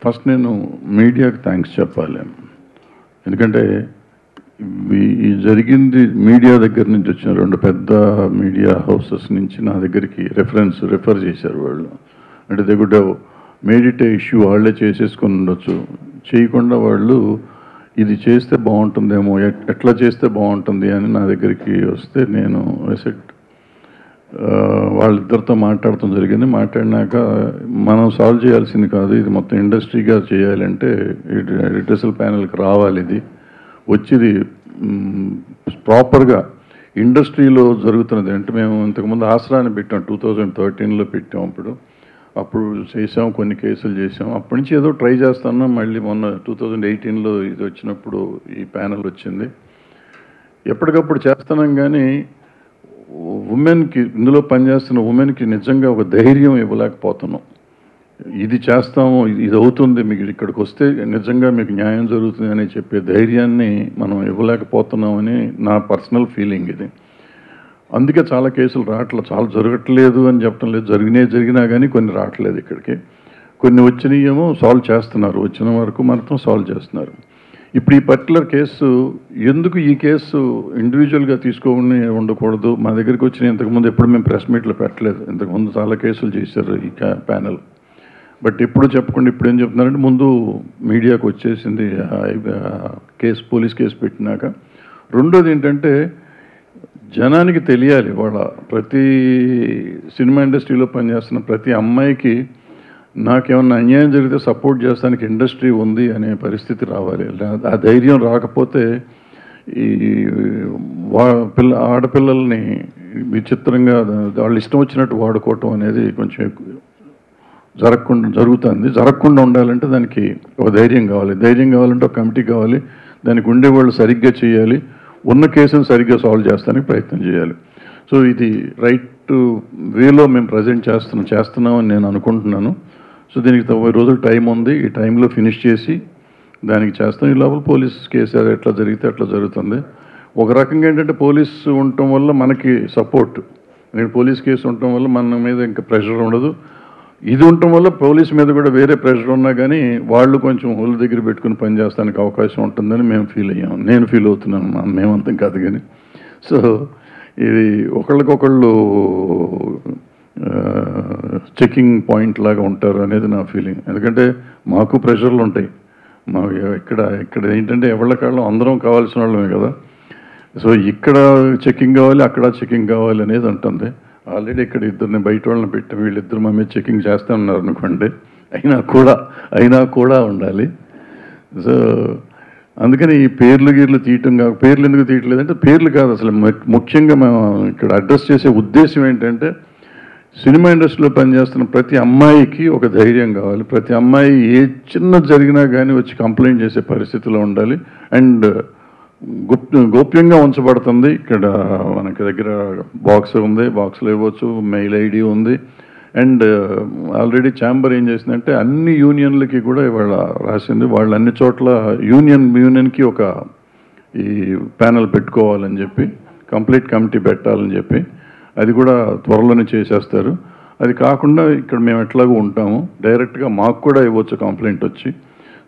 First నేను మీడియాకి thanks చెప్పాలి. ఎందుకంటే ఈ జరిగింది మీడియా దగ్గర నుంచి వచ్చిన 2 పెద్ద మీడియా హౌసెస్ నుంచి నా దగ్గరికి రిఫర్ చేశారు వాళ్ళు. అంటే they could have made it A issue, వాళ్ళే చేసేసుకొని ఉండొచ్చు. చేయకుండా వాళ్ళు ఇది చేస్తే బాగుంటుందేమో, ఎట్లా చేస్తే బాగుంటుంది అని నా దగ్గరికి వస్తే నేను వాళ్ళిద్దరితో మాట్లాడటం జరిగింది. మాట్లాడినాక మనం సాల్వ్ చేయాల్సింది కాదు, ఇది మొత్తం ఇండస్ట్రీగా చేయాలంటే ఎడిటోరియల్ ప్యానెల్కి రావాలి. ఇది వచ్చింది ప్రాపర్గా ఇండస్ట్రీలో జరుగుతున్నది. అంటే మేము ఇంతకుముందు ఆసరాన్ని పెట్టాం, 2013లో పెట్టాం. అప్పుడు చేసాం, కొన్ని కేసులు చేసాం. అప్పటి నుంచి ఏదో ట్రై చేస్తున్నాం. మళ్ళీ మొన్న 2018లో ఇది వచ్చినప్పుడు ఈ ప్యానెల్ వచ్చింది. ఎప్పటికప్పుడు చేస్తున్నాం. కానీ ఉమెన్కి, ఇందులో పనిచేస్తున్న ఉమెన్కి నిజంగా ఒక ధైర్యం ఇవ్వలేకపోతున్నాం. ఇది చేస్తాము, ఇది అవుతుంది, మీకు ఇక్కడికి వస్తే నిజంగా మీకు న్యాయం జరుగుతుంది అని చెప్పే ధైర్యాన్ని మనం ఇవ్వలేకపోతున్నామని నా పర్సనల్ ఫీలింగ్ ఇది. అందుకే చాలా కేసులు రావట్లేదు, చాలా జరగట్లేదు అని చెప్పడం లేదు. జరిగినా కానీ కొన్ని రావట్లేదు ఇక్కడికి. కొన్ని వచ్చినాయేమో సాల్వ్ చేస్తున్నారు, వచ్చిన వరకు మాత్రం సాల్వ్ చేస్తున్నారు. ఇప్పుడు ఈ పర్టికులర్ కేసు ఎందుకు, ఈ కేసు ఇండివిజువల్గా తీసుకోని ఉండకూడదు. మా దగ్గరికి వచ్చిన ఇంతకుముందు ఎప్పుడు మేము ప్రెస్ మీట్లు పెట్టలేదు. ఇంతకుముందు చాలా కేసులు చేశారు ఈ ప్యానెల్. బట్ ఎప్పుడు చెప్పకుండా ఇప్పుడు ఏం చెప్తున్నారంటే ముందు మీడియాకు వచ్చేసింది కేసు, పోలీస్ కేసు పెట్టినాక. రెండోది ఏంటంటే జనానికి తెలియాలి, వాళ్ళ ప్రతి సినిమా ఇండస్ట్రీలో పనిచేస్తున్న ప్రతి అమ్మాయికి నాకేమన్నా అన్యాయం జరిగితే సపోర్ట్ చేస్తానికి ఇండస్ట్రీ ఉంది అనే పరిస్థితి రావాలి. ఆ ధైర్యం రాకపోతే ఈ ఆడపిల్లల్ని విచిత్రంగా వాళ్ళు ఇష్టం వచ్చినట్టు వాడుకోవటం అనేది కొంచెం జరగకుండా ఉండాలంటే దానికి ఒక ధైర్యం కావాలి. ధైర్యం కావాలంటే ఒక కమిటీ కావాలి. దానికి ఉండేవాళ్ళు సరిగ్గా చేయాలి, ఉన్న కేసును సరిగ్గా సాల్వ్ చేస్తానికి ప్రయత్నం చేయాలి. సో ఇది రైట్ వేలో మేము ప్రజెంట్ చేస్తున్నామని నేను అనుకుంటున్నాను. సో దీనికి 90 రోజులు టైం ఉంది. ఈ టైంలో ఫినిష్ చేసి దానికి చేస్తాం. ఈ లోపల పోలీస్ కేసు ఎట్లా జరిగితే అట్లా జరుగుతుంది. ఒక రకంగా ఏంటంటే పోలీసు ఉండటం వల్ల మనకి సపోర్ట్, పోలీస్ కేసు ఉండటం వల్ల మన మీద ఇంకా ప్రెషర్ ఉండదు. ఇది ఉండటం వల్ల పోలీస్ మీద కూడా వేరే ప్రెషర్ ఉన్నా కానీ వాళ్ళు కొంచెం ఒళ్ళు దగ్గర పెట్టుకుని పనిచేస్తానికి అవకాశం ఉంటుందని మేము ఫీల్ అయ్యాము. నేను ఫీల్ అవుతున్నాను, మేమంతం కాదు కానీ. సో ఇది ఒకళ్ళకొకళ్ళు చెకింగ్ పాయింట్ లాగా ఉంటారు అనేది నా ఫీలింగ్. ఎందుకంటే మాకు ప్రెషర్లు ఉంటాయి. ఇక్కడ ఏంటంటే ఎవళ్ళకాళ్ళు అందరం కావాల్సిన వాళ్ళమే కదా. సో ఇక్కడ చెకింగ్ కావాలి, అక్కడ చెకింగ్ కావాలి అనేది ఉంటుంది. ఆల్రెడీ ఇక్కడ ఇద్దరిని బయట వాళ్ళని పెట్టి వీళ్ళిద్దరు మా మీద చెకింగ్ చేస్తూ ఉన్నారు అనుకోండి. అయినా కూడా ఉండాలి. సో అందుకని ఈ పేర్లు తీయటం కాదు. పేర్లు ఎందుకు తీయట్లేదంటే పేర్లు కాదు, అసలు ముఖ్యంగా మేము ఇక్కడ అడ్రస్ చేసే ఉద్దేశం ఏంటంటే సినిమా ఇండస్ట్రీలో పనిచేస్తున్న ప్రతి అమ్మాయికి ఒక ధైర్యం కావాలి. ప్రతి అమ్మాయి ఏ చిన్న జరిగినా కానీ వచ్చి కంప్లైంట్ చేసే పరిస్థితిలో ఉండాలి. అండ్ గోప్యంగా ఉంచబడుతుంది. ఇక్కడ మనకి దగ్గర బాక్స్ ఉంది, బాక్స్లో ఇవ్వచ్చు, మెయిల్ ఐడి ఉంది. అండ్ ఆల్రెడీ ఛాంబర్ ఏం చేసిందంటే అన్ని యూనియన్లకి కూడా ఇవాళ రాసింది, వాళ్ళు అన్ని చోట్ల యూనియన్కి ఒక ఈ ప్యానెల్ పెట్టుకోవాలని చెప్పి, కంప్లీట్ కమిటీ పెట్టాలని చెప్పి, అది కూడా త్వరలోనే చేసేస్తారు. అది కాకుండా ఇక్కడ మేము ఎట్లాగో ఉంటాము, డైరెక్ట్గా మాకు కూడా ఇవ్వచ్చు కంప్లైంట్ వచ్చి.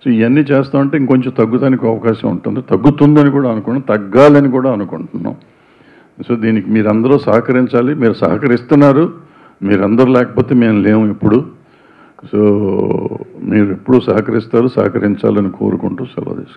సో ఇవన్నీ చేస్తామంటే ఇంకొంచెం తగ్గుతానికి అవకాశం ఉంటుంది. తగ్గుతుందని కూడా అనుకున్నాం, తగ్గాలని కూడా అనుకుంటున్నాం. సో దీనికి మీరందరూ సహకరించాలి. మీరు సహకరిస్తున్నారు, మీరందరూ లేకపోతే మేము లేము ఇప్పుడు. సో మీరు ఎప్పుడూ సహకరించాలని కోరుకుంటూ సెలవు తీసుకుంటాం.